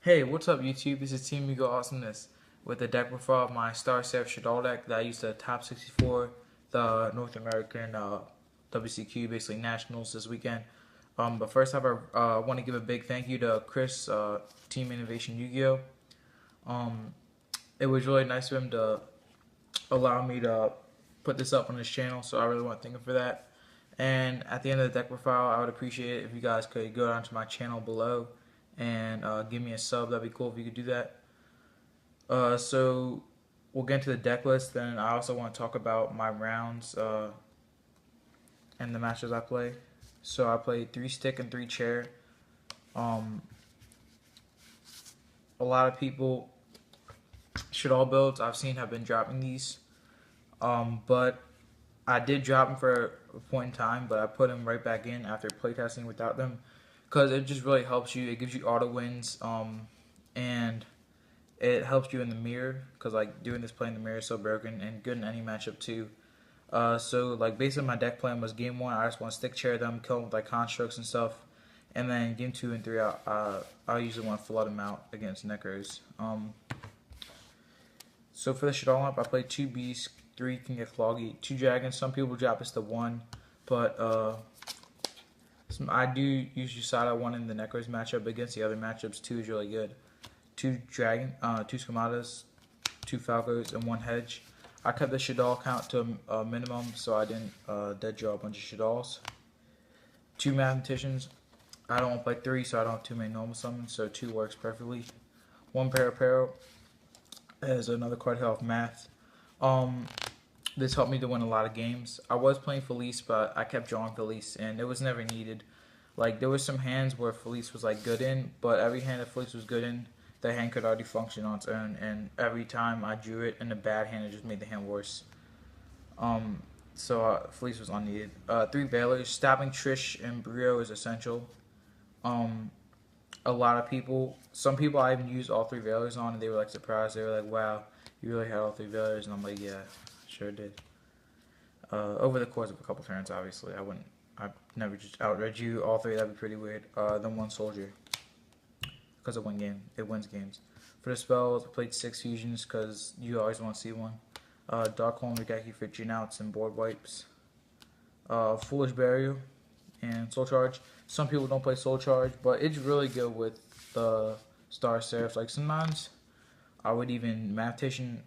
Hey, what's up YouTube? This is teamyugiohawesomenes with the deck profile of my StarSeraph Shaddoll deck that I used the top 64, the North American WCQ, basically nationals this weekend. But first off, I want to give a big thank you to Chris, Team Innovation Yu-Gi-Oh! It was really nice of him to allow me to put this up on his channel, so I really want to thank him for that. And at the end of the deck profile, I would appreciate it if you guys could go down to my channel below and give me a sub. That'd be cool if you could do that. So we'll get into the deck list. Then I also want to talk about my rounds and the matches I play. So I played 3 stick and 3 chair. A lot of people Shaddoll builds I've seen have been dropping these, but I did drop them for a point in time, but I put them right back in after playtesting without them, because it just really helps you. It gives you auto wins, and it helps you in the mirror, because like doing this play in the mirror is so broken and good in any matchup too. So like basically my deck plan was game 1 I just want to stick chair them, kill them with like constructs and stuff, and then game 2 and 3 I usually want to flood them out against necros. So for the Shaddoll lineup, I played 2 beasts, 3 can get cloggy, 2 dragons. Some people drop this to 1, but I do usually side out 1 in the necros matchup. Against the other matchups, 2 is really good. 2 dragon, 2 schematas, 2 falcos, and 1 hedge. I kept the Shaddoll count to a minimum, so I didn't dead draw a bunch of Shaddolls. 2 mathematicians. I don't want to play 3, so I don't have too many normal summons, so 2 works perfectly. 1 Paraparo as another card to help math. This helped me to win a lot of games. I was playing Felice, but I kept drawing Felice, and it was never needed. Like, there was some hands where Felice was like good in, but every hand that Felice was good in, the hand could already function on its own, and every time I drew it in a bad hand, it just made the hand worse. So Felice was unneeded. 3 Bailers. Stopping Trish and Brio is essential. A lot of people, some people I even used all 3 Veilers on, and they were like surprised. They were like, wow, you really had all 3 Veilers? And I'm like, yeah, sure did. Over the course of a couple turns, obviously. I've never just outread you all 3, that'd be pretty weird. Then 1 Soldier, because it wins games. For the spells, I played 6 fusions, because you always want to see 1. Darkholm Regeki for G-Outs and board wipes. Foolish Burial and Soul Charge. Some people don't play Soul Charge, but it's really good with the StarSeraph. Like sometimes I would even Mathematician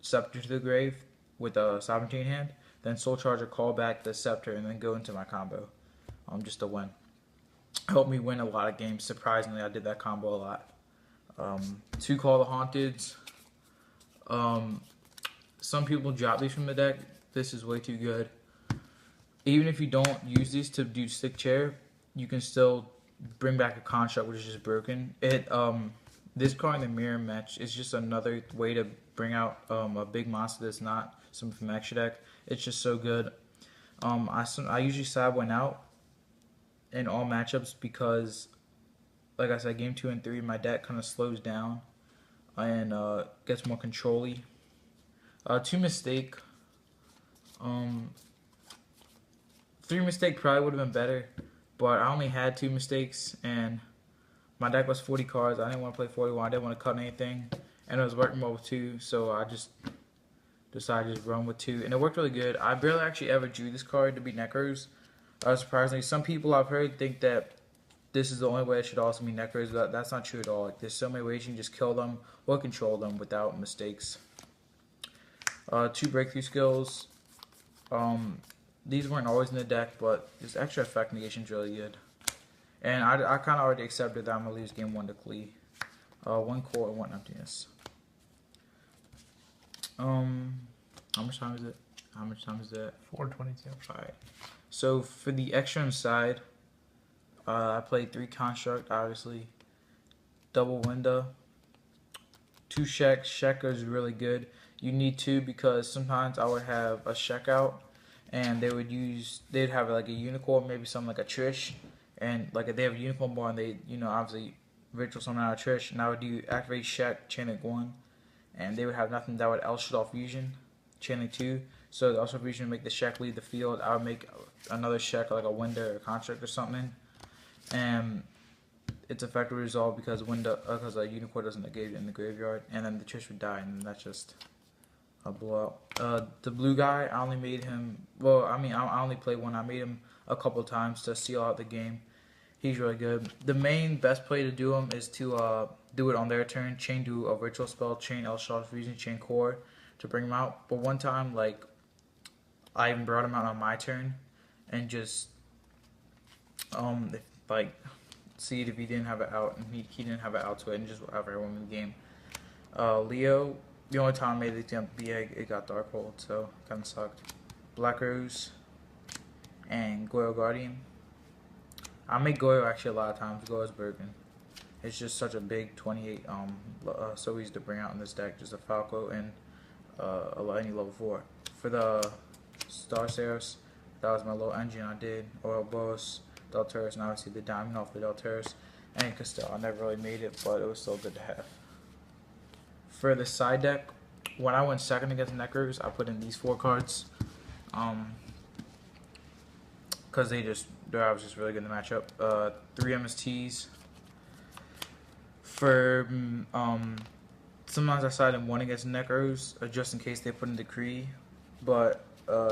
Scepter to the grave with a Sovereignty hand, then Soul Charge or call back the Scepter and then go into my combo just to win. Helped me win a lot of games. Surprisingly, I did that combo a lot. 2 Call the Haunteds. Some people drop these from the deck. This is way too good. Even if you don't use these to do stick chair, you can still bring back a construct which is just broken. This card in the mirror match is just another way to bring out a big monster that's not something from extra deck. It's just so good. I usually side 1 out in all matchups because, like I said, game 2 and 3 my deck kind of slows down and gets more control-y. 2 Mistake. 3 Mistake probably would have been better, but I only had 2 mistakes, and my deck was 40 cards. I didn't want to play 41. I didn't want to cut anything, and it was working well with 2, so I just decided to just run with 2, and it worked really good. I barely actually ever drew this card to beat Necros. Surprisingly, some people I've heard think that this is the only way it should also be Necros, but that's not true at all. Like, there's so many ways you can just kill them or control them without mistakes. 2 Breakthrough Skills. These weren't always in the deck, but this extra effect negation is really good. And I kind of already accepted that I'm going to lose game 1 to Klee. 1 Core and 1 Emptiness. How much time is it? How much time is that? 4:22. Alright. So for the extra side, I played 3 Construct, obviously. Double Window. 2 Shek. Shek is really good. You need 2 because sometimes I would have a Shek out, and they'd have like a unicorn, maybe something like a Trish, and like if they have a unicorn bar and they, obviously ritual summon out a Trish, and I would do activate Shek, chain 1, and they would have nothing that would El Shaddoll Fusion, chain 2, so the El Shaddoll Fusion would make the Shek leave the field. I would make another Shek, like a Winder or a Construct or something, and its effect would resolve because when because a unicorn doesn't negate it in the graveyard, and then the Trish would die, and that's just a blowout. The blue guy, I only made him. Well, I mean, I only played one. I made him a couple times to seal out the game. He's really good. The main best play to do him is to do it on their turn. Chain do a ritual spell, chain Elshar's Fusion, chain core to bring him out. But one time, like, I even brought him out on my turn and just like see if he didn't have it out, and he didn't have it out to it, and just whatever, won the game. Leo, the only time I made the jump B egg, it got dark hold, so kind of sucked. Black Rose and Goyle Guardian. I make Goyle actually a lot of times. Goyle's broken. It's just such a big 28, so easy to bring out in this deck. Just a Falco and any level 4. For the StarSeraphs, that was my little engine I did. Ouroboros, Deltaris, and obviously the diamond off the Deltaris. And Castell, I never really made it, but it was still good to have. For the side deck, when I went second against Necros, I put in these 4 cards. Because they're obviously really good in the matchup. 3 MSTs. For sometimes I side in 1 against Necros, just in case they put in Decree. But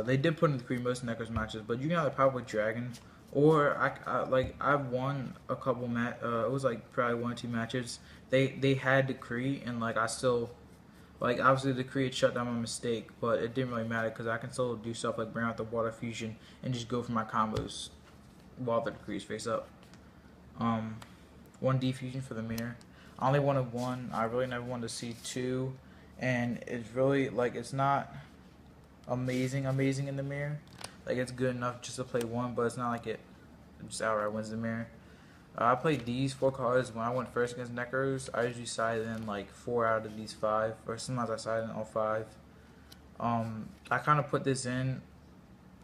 they did put in Decree most Necros matches. But you can either power with Dragon, or I've won a couple it was like probably 1 or 2 matches. They had Decree, and like I still. Like, obviously, the Decree had shut down my mistake, but it didn't really matter because I can still do stuff like bring out the Water Fusion and just go for my combos while the Decrees face up. 1 Defusion for the mirror. I only wanted 1. I really never wanted to see 2, and it's really, like, it's not amazing in the mirror. Like, it's good enough just to play 1, but it's not like it just outright wins the mirror. I played these 4 cards when I went first against Necros. I usually sided in like 4 out of these 5, or sometimes I sided in all 5. I kind of put this in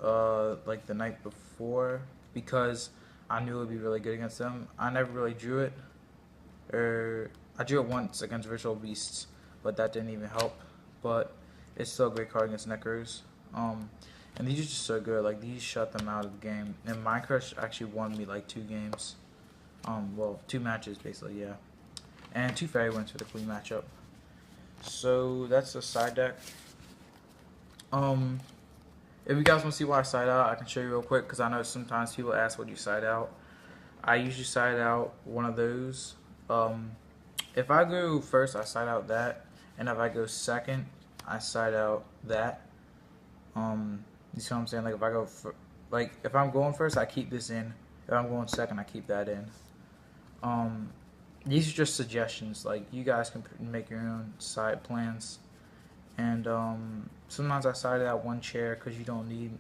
like the night before because I knew it would be really good against them. I never really drew it, or I drew it once against Virtual Beasts, but that didn't even help. But it's still a great card against Necros. And these are just so good. Like, these shut them out of the game. And Minecraft actually won me like 2 games. Well, 2 matches basically, yeah. And 2 fairy wins for the clean matchup. So that's the side deck. If you guys want to see why I side out, I can show you real quick because I know sometimes people ask what you side out. I usually side out one of those. If I go first, I side out that, and if I go second, I side out that. You see what I'm saying? Like, if I go if I'm going first, I keep this in. If I'm going second, I keep that in. These are just suggestions. Like, you guys can make your own side plans. And sometimes I side out 1 chair because you don't need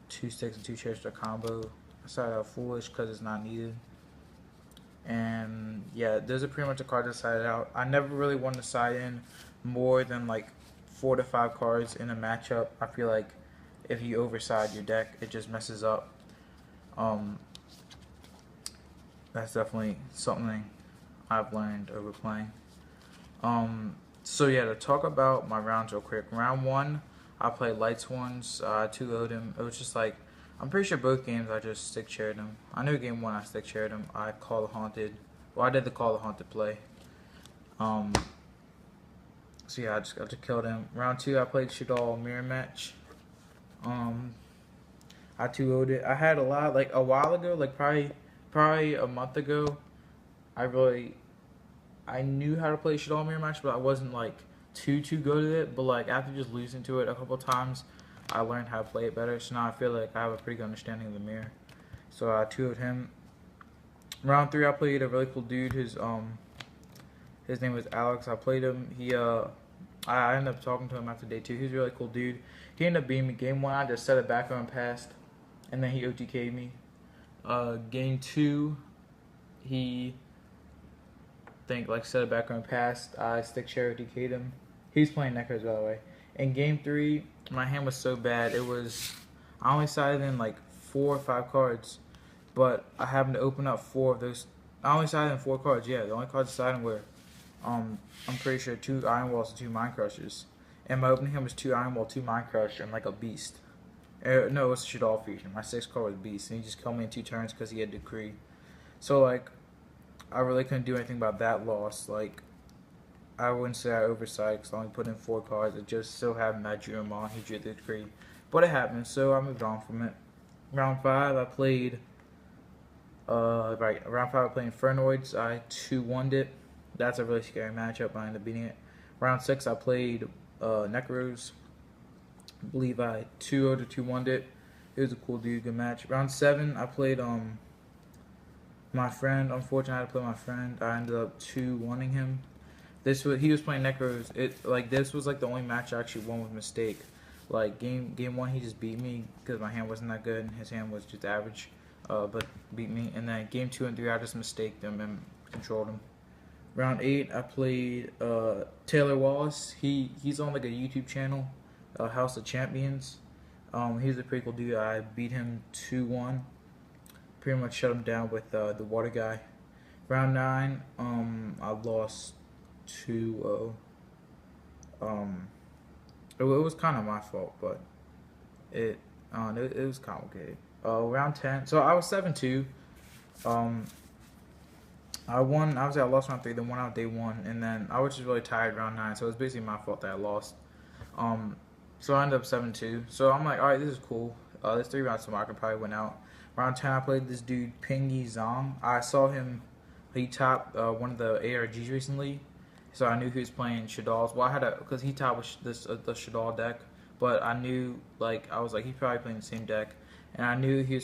2 sticks and 2 chairs to combo. I side out foolish because it's not needed. And yeah, those are pretty much the cards I sided out. I never really wanted to side in more than like 4 to 5 cards in a matchup. I feel like if you overside your deck, it just messes up. That's definitely something I've learned over playing. So yeah, to talk about my rounds real quick. Round 1, I played Lights ones. I 2-0'd him. It was just like, I'm pretty sure both games I just stick chaired him. I knew game 1 I stick chaired him. I Call the Haunted. Well, I did the Call the Haunted play. So yeah, I just got to kill him. Round 2, I played Shaddoll mirror match. I 2-0'd it. I had a lot, like a while ago, like probably a month ago, I knew how to play Shaddoll mirror match, but I wasn't like too good at it. But like after just losing to it a couple times, I learned how to play it better. So now I feel like I have a pretty good understanding of the mirror. So I 2-0'd him. Round 3, I played a really cool dude. His name was Alex. I played him. I ended up talking to him after day 2. He's a really cool dude. He ended up beating me game 1. I just set it back on passed, and then he OTK'd me. Game 2, he set it back on passed. I stick chair OTK'd him. He's playing Necros, by the way. In game 3, my hand was so bad. I only sided in like 4 or 5 cards, but I happened to open up 4 of those. I only sided in 4 cards. Yeah, the only cards I sided in were I'm pretty sure 2 Iron Walls and 2 Mind Crushers. And my opening hand was 2 Iron Wall, 2 Mind Crusher, and like a Beast. No, it was a Shaddoll Fusion. My 6th card was Beast, and he just killed me in 2 turns because he had Decree. So like, I really couldn't do anything about that loss. Like, I wouldn't say I oversight because I only put in 4 cards. It just so happened that I drew him on. He drew the 3. But it happened, so I moved on from it. Round 5, I played, round 5 I played Infernoids. I 2-1'd it. That's a really scary matchup. I ended up beating it. Round 6, I played Necros. I believe I 2-0 to 2-1'd it. It was a cool dude, good match. Round 7, I played my friend. Unfortunately, I had to play my friend. I ended up 2-1'ing him. He was playing Necros. This was like the only match I actually won with mistake. Like game 1, he just beat me because my hand wasn't that good and his hand was just average, but beat me. And then game 2 and 3, I just mistaked him and controlled him. Round 8, I played Taylor Wallace. He's on like a YouTube channel, House of Champions. He's a pretty cool dude. I beat him 2-1. Pretty much shut him down with the water guy. Round 9, I lost 2-0. It was kind of my fault, but it was complicated. Round 10, so I was 7-2. I won. Obviously, I lost round 3, then won out day 1, and then I was just really tired round 9, so it was basically my fault that I lost. So I ended up 7-2. So I'm like, all right, this is cool. There's 3 rounds tomorrow. I could probably win out. Round 10, I played this dude Pingy Zong. I saw him. He topped one of the ARGs recently, so I knew he was playing Shaddolls. Well, I had because he topped with the Shaddoll deck, but I knew I was like he's probably playing the same deck, and I knew he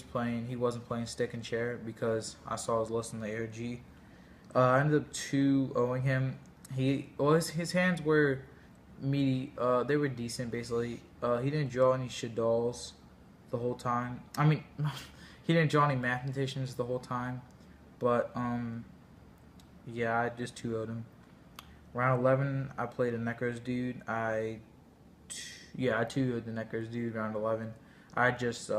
wasn't playing Stick and Chair because I saw his list in the ARG. I ended up 2-0ing him. His hands were meaty. They were decent basically. He didn't draw any Shaddolls the whole time. I mean, he didn't draw any Mathematicians the whole time, but yeah, I just 2-0'd him. Round 11, I played a Necros dude. I 2-0'd the Necros dude. Round 11, I just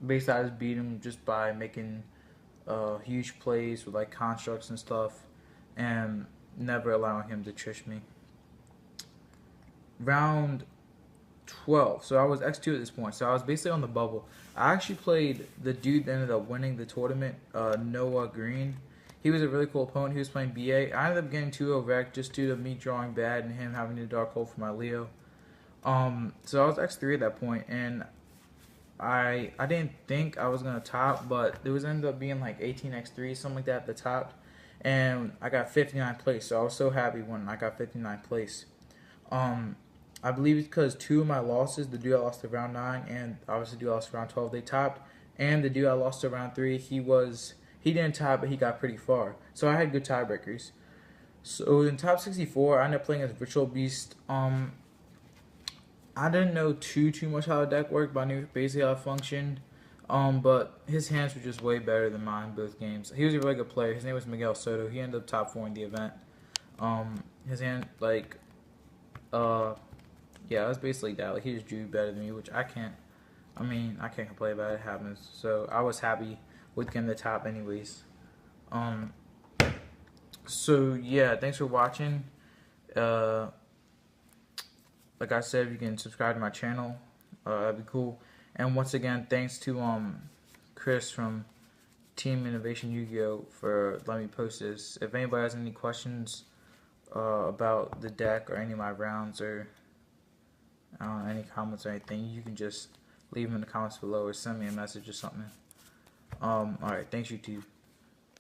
basically I just beat him just by making huge plays with like constructs and stuff, and never allowing him to trish me. Round 12, so I was X2 at this point, so I was basically on the bubble. I actually played the dude that ended up winning the tournament, Noah Green. He was a really cool opponent. He was playing BA. I ended up getting 2-0 wrecked just due to me drawing bad and him having a dark hole for my Leo. So I was X3 at that point, and I didn't think I was gonna top, but it was ended up being like 18x3, something like that at the top, and I got 59th place. So I was so happy when I got 59th place. I believe it's because 2 of my losses, the dude I lost to round 9 and obviously the dude I lost to round 12, they topped, and the dude I lost to round 3, he didn't top, but he got pretty far. So I had good tiebreakers. So in top 64, I ended up playing as Ritual Beast. I didn't know too much how the deck worked, but I knew basically how it functioned. But his hands were just way better than mine both games. He was a really good player. His name was Miguel Soto. He ended up top 4 in the event. His hand, yeah, it was basically that. Like, he just drew better than me, which I can't complain about it. It happens. So I was happy with getting the top anyways. So yeah, thanks for watching. Like I said, if you can subscribe to my channel, that'd be cool. And once again, thanks to Chris from Team Innovation Yu-Gi-Oh for letting me post this. If anybody has any questions about the deck or any of my rounds or any comments or anything, you can just leave them in the comments below or send me a message or something. Alright, thanks YouTube.